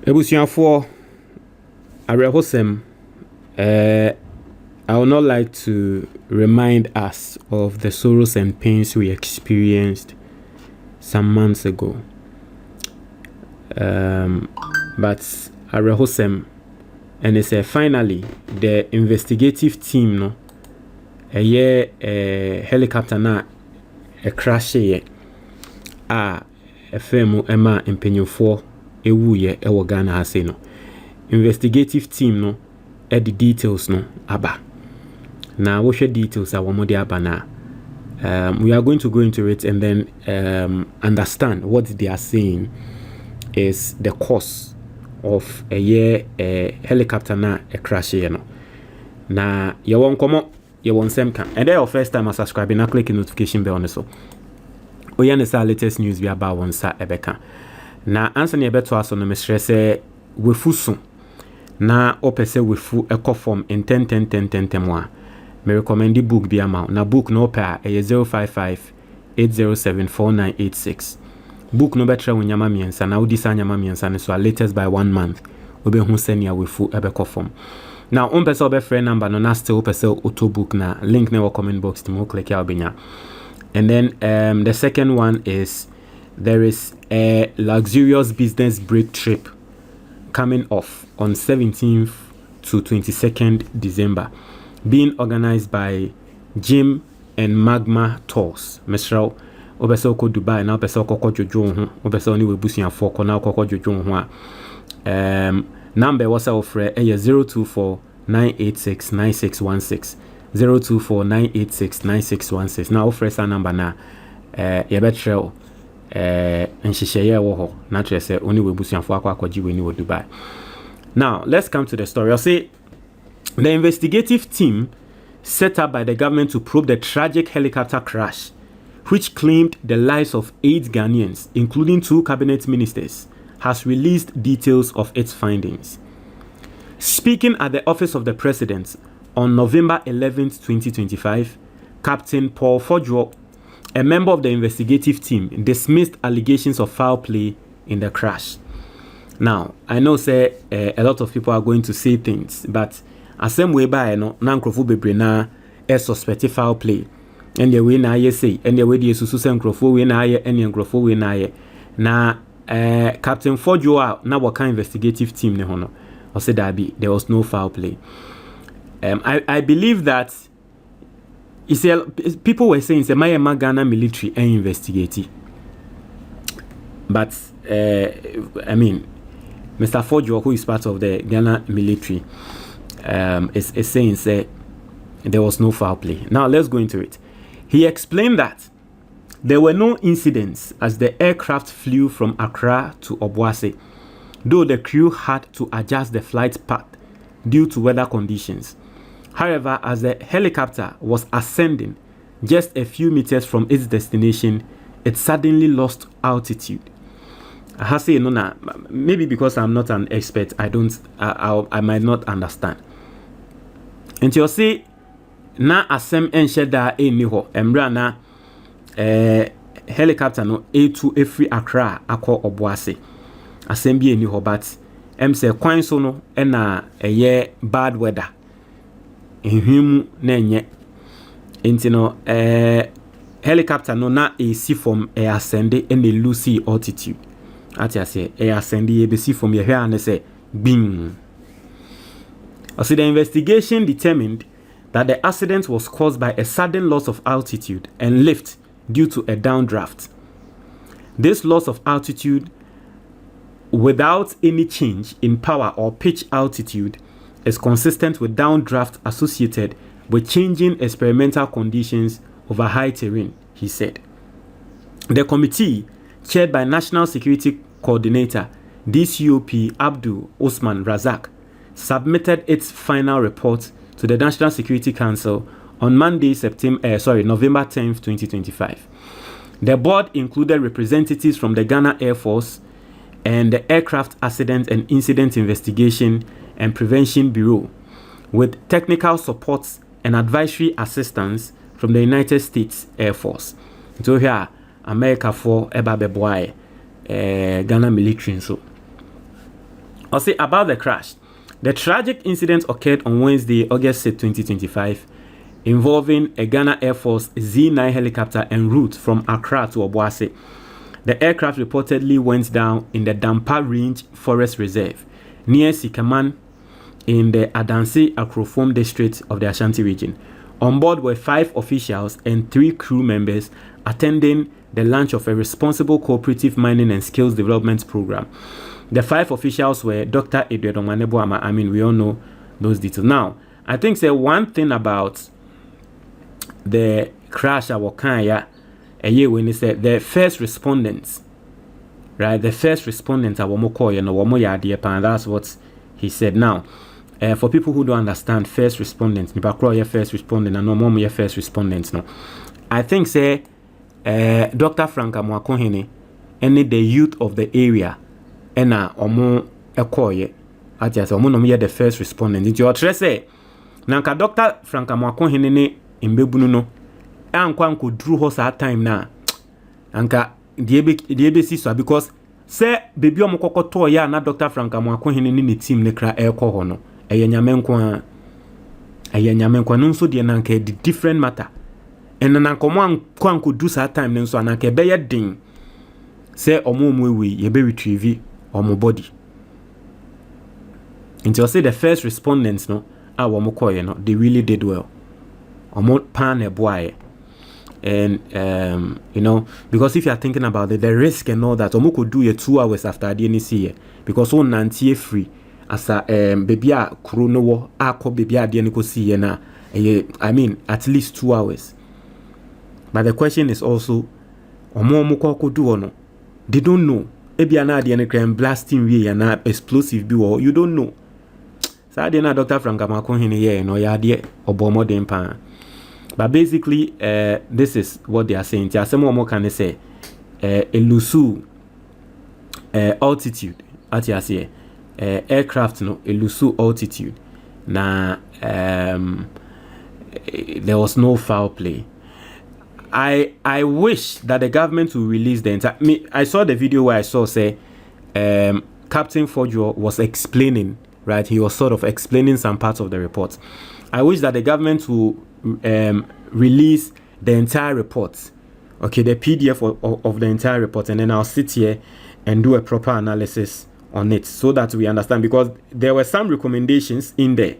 Ebusiafo Arehosem, I would not like to remind us of the sorrows and pains we experienced some months ago. But Arehosem, and it's finally the investigative team, no, a helicopter na a crash here, a femu Emma impenyufo ewu ye ewo Ghana hase no. Investigative team no the details no aba. Now what the details are one more aba na. We are going to go into it and then understand what they are saying is the cause of a year helicopter na a crash here no. Na you won't come up, you won't same can. And then your first time subscribing and click the notification bell on the so. We understand latest news we about one sa ebeka. Na answer ni ebeto aso no mesre se wefusu na opese wefu eko form in 10 mwa. Me recommend the book bi amount. Na book no pa 055-807-4986. Book no betre wonyama miensa na udisa nyama miensa ne so latest by 1 month. Obe hu senia wefu ebeko form. Now on pese obe friend number no na still pese auto book na link na comment box to mo click ya obenya. And then the second one is there is a luxurious business break trip coming off on 17th to 22nd December, being organized by Jim and Magma Tours. Mr. Obeso ko Dubai na obeso koko jojo ho obeso ni webusia foko na koko jojo ho a number was offer 024-986-9616 024-986-9616. Now offer sa number na yebetrel nhihye wo ho na tre se oni webusuafo akwaji we ni wo Dubai. Now let's come to the story. I'll say the investigative team set up by the government to probe the tragic helicopter crash which claimed the lives of 8 Ghanaians including 2 cabinet ministers has released details of its findings. Speaking at the office of the president on November 11th, 2025, Captain Paul Fodjo, a member of the investigative team, dismissed allegations of foul play in the crash. Now, I know say a lot of people are going to say things, but as same way by no nankrofo bebre na suspect foul play. And the way na ye say, and the way the susu say nkrofo we na ye, and nkrofo we na ye. Na Captain Fodjo na waka investigative team ne hono. Or say that there was no foul play. I believe that people were saying it's my Ghana military and investigative. But I mean, Mr. Fodjo, who is part of the Ghana military, is saying there was no foul play. Now let's go into it. He explained that there were no incidents as the aircraft flew from Accra to Obuasi, though the crew had to adjust the flight path due to weather conditions. However, as the helicopter was ascending just a few meters from its destination, it suddenly lost altitude. I say no na maybe because I'm not an expert, I might not understand. And you say na asem ensheda eni ho emra na helicopter no A2 efri Accra akọ Obuasi. Asem bi eni ho but say kwan so no na eye bad weather. Ehwemu na enye enti no helicopter no na see from air ascend and a lose altitude. Ati ase air ascend e be see from ye hwe an say bing. Also the investigation determined that the accident was caused by a sudden loss of altitude and lift due to a downdraft. This loss of altitude without any change in power or pitch altitude is consistent with downdraft associated with changing experimental conditions over high terrain, he said. The committee, chaired by National Security Coordinator DCOP Abdul Osman Razak, submitted its final report to the National Security Council on Monday, November 10th, 2025. The board included representatives from the Ghana Air Force and the Aircraft Accident and Incident Investigation and Prevention Bureau, with technical support and advisory assistance from the United States Air Force. So here, America for Eba Beboy, Ghana military so. I'll say about the crash. The tragic incident occurred on Wednesday, August 6, 2025, involving a Ghana Air Force Z9 helicopter en route from Accra to Obuasi. The aircraft reportedly went down in the Dampa Range Forest Reserve near Sikaman in the Adansi Akrofom district of the Ashanti region. On board were 5 officials and 3 crew members attending the launch of a responsible cooperative mining and skills development program. The 5 officials were Dr. Omane Boamah. I mean, we all know those details. Now, I think one thing about the crash at Wakanya a year when he said the first respondents, right? The first respondents are Womokoye and Womoyadi, and that's what he said. Now, for people who don't understand first respondents, Nipakro first respondent and no more first respondents. No, I think Dr. Frank Amwakohene and the youth of the area and omo ekoye ati ase omo no me the first respondent. Nti o tre say nanka Dr. Frank Amwakohene ne mbebunu no ankwa nkoduru ho sa time na anka die be si so because say baby omo kokoto ya na Dr. Frank Amwakohene ne team ne kra ekọ ho no eye nyamenko no nso de nanka di different matter en nanka omo ankwa nkodu sa time ne nso nanka be ye din say omo we ye be retrieve omo body. Until say the first respondents no womo koye no they really did well. Omo pan e boy. And you know, because if you are thinking about it, the risk and all that, omo could do 2 hours after the NC because on nantie free as a baby a chrono wo akọ baby a de see na I mean at least 2 hours. But the question is also omo ko do no, they don't know. Ebi ana de ne crime blasting we na explosive bi wo, you don't know. Sa de na Dr. Frank Amwakohene here no ya de obomo den pa. But basically this is what they are saying. Ti asemo mo kan say elusu altitude ati ase aircraft no elusu altitude na there was no foul play. I wish that the government will release the entire. I saw the video where I saw Captain Fojo was explaining, right? He was sort of explaining some parts of the report. I wish that the government will release the entire report, okay, the PDF of the entire report, and then I'll sit here and do a proper analysis on it so that we understand, because there were some recommendations in there.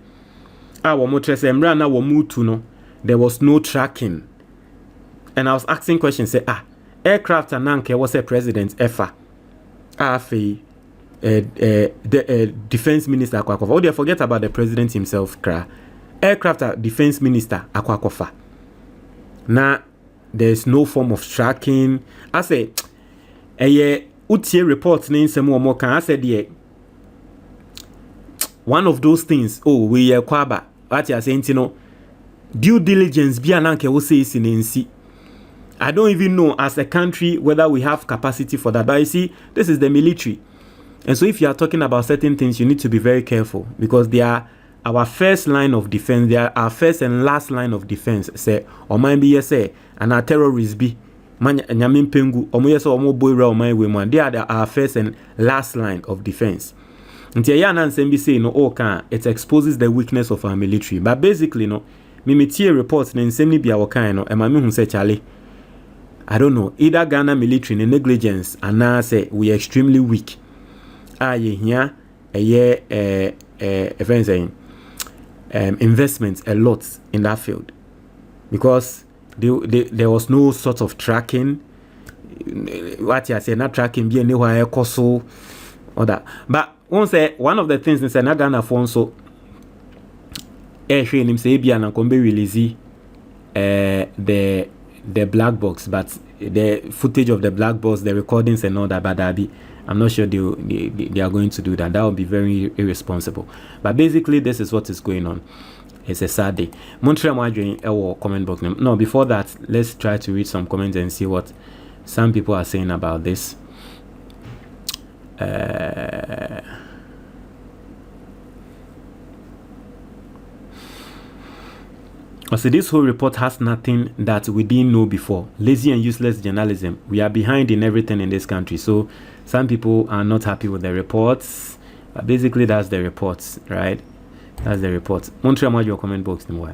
There was no tracking. And I was asking questions, say, aircraft and nanke was a president efa. The defense minister akwakofa. Oh, they forget about the president himself, aircraft defense minister akwakofa. Now, there's no form of tracking. I say, utie report name semu omo kan. I said, yeah, one of those things. Oh, we kwaba. What you are saying, you know, due diligence be ananke wo say is in NC. I don't even know as a country whether we have capacity for that. But you see, this is the military. And so if you are talking about certain things, you need to be very careful because they are our first line of defense. They are our first and last line of defense. Say, or might be say, and our terrorists be, nyamin pengu, or yes, or more boy man. They are our first and last line of defense. Until Yana and say no, it exposes the weakness of our military. But basically, no, me reports then send me be our kind, and my who say Charlie. I don't know, either Ghana military in negligence and now say we are extremely weak. Here a year investments a lot in that field because there was no sort of tracking. What you say, not tracking be anywhere so or that. But one of the things in Ghana for so him say be an release the black box, but the footage of the black box, the recordings and all that, but I'm not sure they are going to do that. That would be very irresponsible. But basically, this is what is going on. It's a sad day. Montreal Madrid comment box. No, before that, let's try to read some comments and see what some people are saying about this. So this whole report has nothing that we didn't know before. Lazy and useless journalism. We are behind in everything in this country. So some people are not happy with the reports. Basically, that's the report, right? That's the report. Montreal, your comment box, no more.